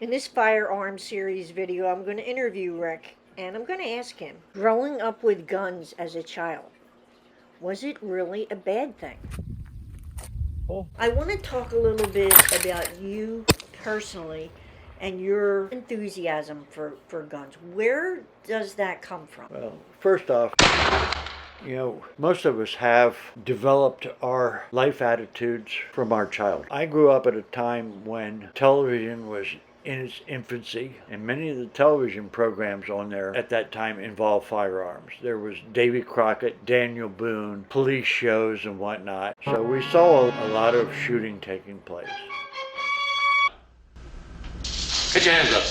In this firearm series video, I'm going to interview Rick and I'm going to ask him, growing up with guns as a child, was it really a bad thing? Cool. I want to talk a little bit about you personally and your enthusiasm for guns. Where does that come from? Well, first off, most of us have developed our life attitudes from our childhood. I grew up at a time when television was in its infancy, and many of the television programs on there at that time involved firearms. There was Davy Crockett, Daniel Boone, police shows, and whatnot. So we saw a lot of shooting taking place. Put your hands up.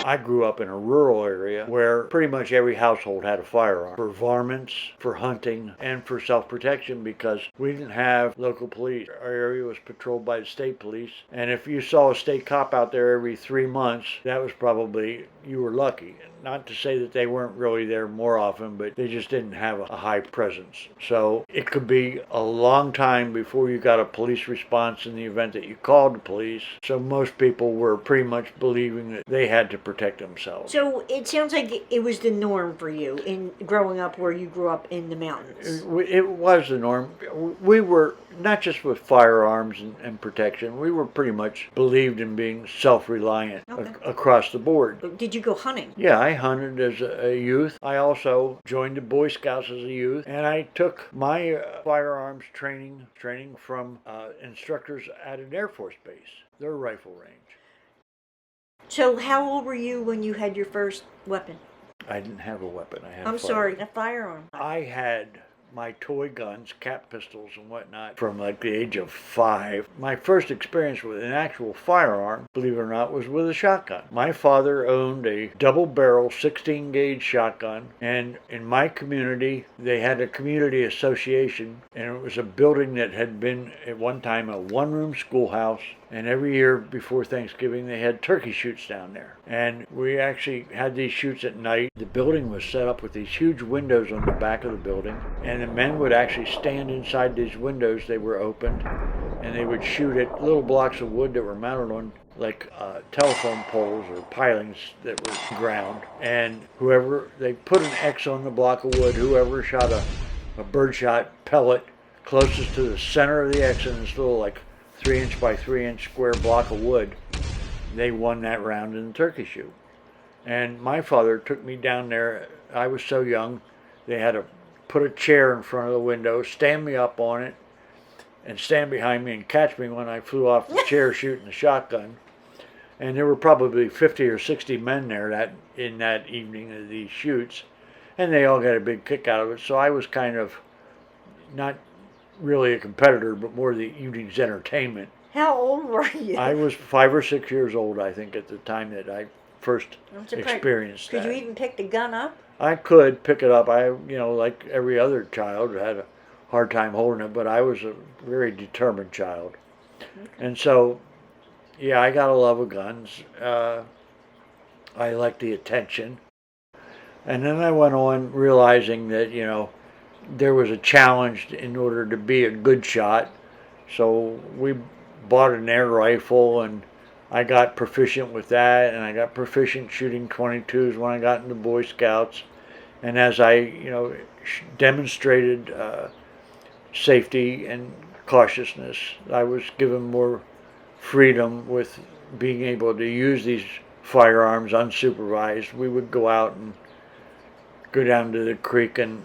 I grew up in a rural area where pretty much every household had a firearm for varmints, for hunting, and for self-protection because we didn't have local police. Our area was patrolled by the state police, and if you saw a state cop out there every 3 months, that was probably, you were lucky. Not to say that they weren't really there more often, but they just didn't have a high presence. So it could be a long time before you got a police response in the event that you called the police. So most people were pretty much believing that they had to protect themselves. So it sounds like it was the norm for you in growing up where you grew up in the mountains. It was the norm. We were, not just with firearms and protection, we were pretty much believed in being self-reliant across the board. Did you go hunting? Yeah, I hunted as a youth. I also joined the Boy Scouts as a youth, and I took my firearms training from instructors at an Air Force base, their rifle range. So how old were you when you had your first weapon? I didn't have a weapon. I had I'm a sorry, firearm. a firearm. I had my toy guns, cap pistols and whatnot from like the age of 5. My first experience with an actual firearm, believe it or not, was with a shotgun. My father owned a double barrel 16 gauge shotgun, and in my community they had a community association, and it was a building that had been at one time a one-room schoolhouse, and every year before Thanksgiving they had turkey shoots down there. And we actually had these shoots at night. The building was set up with these huge windows on the back of the building, and the men would actually stand inside these windows. They were opened, and they would shoot at little blocks of wood that were mounted on like telephone poles or pilings that were ground. And they put an X on the block of wood. Whoever shot a birdshot pellet closest to the center of the X in this little like 3-inch by 3-inch square block of wood, they won that round in the turkey shoot. And my father took me down there. I was so young, they had to put a chair in front of the window, stand me up on it, and stand behind me and catch me when I flew off the chair shooting the shotgun. And there were probably 50 or 60 men there in that evening of these shoots, and they all got a big kick out of it. So I was kind of not really a competitor, but more the evening's entertainment. How old were you? I was 5 or 6 years old, I think, at the time that I first experienced that. Could you even pick the gun up? I could pick it up. Like every other child, had a hard time holding it, but I was a very determined child. Okay. And so, yeah, I got a love of guns. I like the attention. And then I went on realizing that, there was a challenge in order to be a good shot. So we bought an air rifle, and I got proficient with that, and I got proficient shooting 22s when I got into Boy Scouts. And as I, demonstrated safety and cautiousness, I was given more freedom with being able to use these firearms unsupervised. We would go out and go down to the creek, and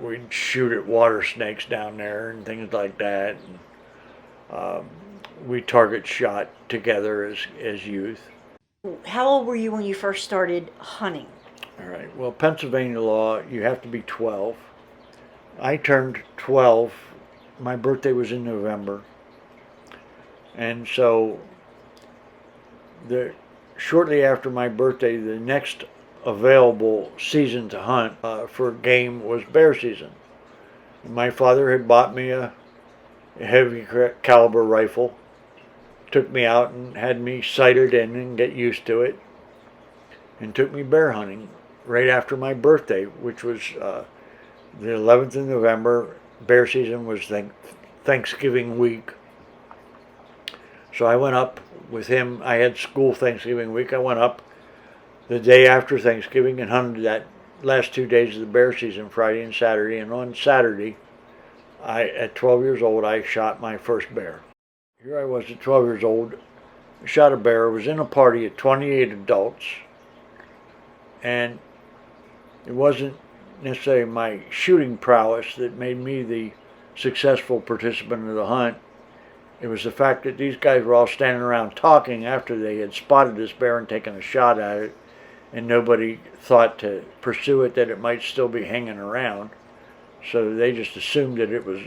we'd shoot at water snakes down there and things like that. And, we target shot together as youth. How old were you when you first started hunting? All right. Well, Pennsylvania law, you have to be 12. I turned 12. My birthday was in November. And so shortly after my birthday, the next available season to hunt for game was bear season. My father had bought me a heavy caliber rifle. Took me out and had me sighted in and get used to it. And took me bear hunting right after my birthday, which was the 11th of November. Bear season was Thanksgiving week. So I went up with him. I had school Thanksgiving week. I went up the day after Thanksgiving and hunted that last 2 days of the bear season, Friday and Saturday. And on Saturday, at 12 years old, I shot my first bear. Here I was at 12 years old, shot a bear. I was in a party of 28 adults. And it wasn't necessarily my shooting prowess that made me the successful participant of the hunt. It was the fact that these guys were all standing around talking after they had spotted this bear and taken a shot at it, and nobody thought to pursue it, that it might still be hanging around. So they just assumed that it was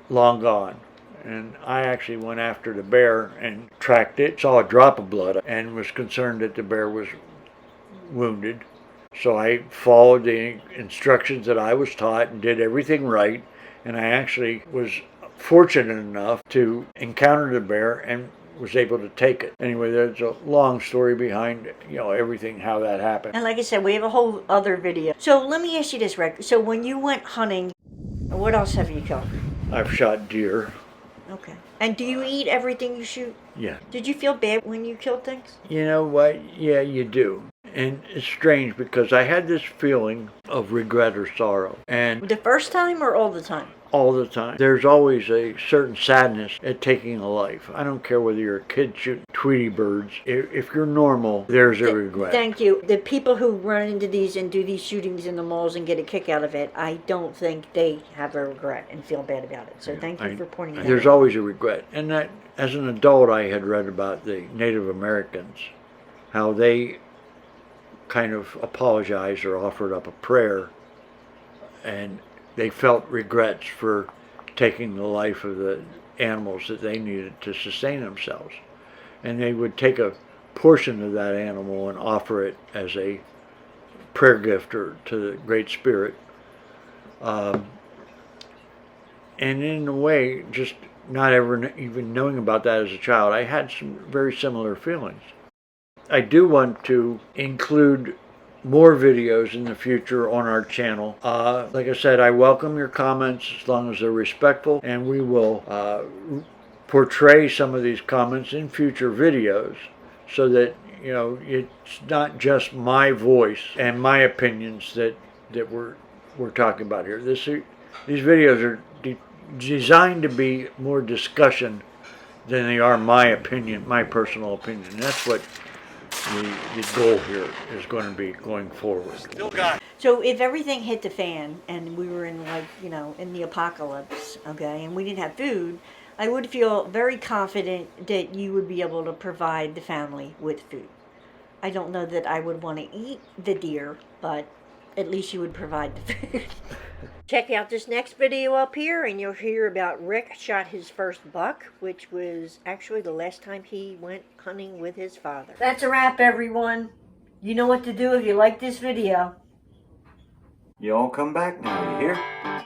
long gone. And I actually went after the bear and tracked it, saw a drop of blood, and was concerned that the bear was wounded. So I followed the instructions that I was taught and did everything right. And I actually was fortunate enough to encounter the bear and was able to take it. Anyway, there's a long story behind, everything, how that happened. And like I said, we have a whole other video. So let me ask you this, Rick. So when you went hunting, what else have you killed? I've shot deer. Okay. And do you eat everything you shoot? Yeah. Did you feel bad when you killed things? You know what? Yeah, you do. And it's strange because I had this feeling of regret or sorrow. And The first time or all the time? all the time, there's always a certain sadness at taking a life. I don't care whether you're a kid shooting Tweety birds. If you're normal, there's a regret. Thank you. The people who run into these and do these shootings in the malls and get a kick out of it, I don't think they have a regret and feel bad about it. So thank you for pointing that out. There's always a regret. And that, as an adult, I had read about the Native Americans, how they kind of apologized or offered up a prayer, and they felt regrets for taking the life of the animals that they needed to sustain themselves. And they would take a portion of that animal and offer it as a prayer gift to the Great Spirit. And in a way, just not ever even knowing about that as a child, I had some very similar feelings. I do want to include more videos in the future on our channel. Like I said, I welcome your comments as long as they're respectful, and we will portray some of these comments in future videos so that it's not just my voice and my opinions that we're talking about here. These videos are designed to be more discussion than they are my opinion, my personal opinion. And that's what the goal here is going to be going forward. Still got it. So if everything hit the fan and we were in in the apocalypse, okay, and we didn't have food, I would feel very confident that you would be able to provide the family with food. I don't know that I would want to eat the deer, but at least you would provide the food. Check out this next video up here and you'll hear about Rick shot his first buck, which was actually the last time he went hunting with his father. That's a wrap, everyone. You know what to do if you like this video. You all come back now, you hear?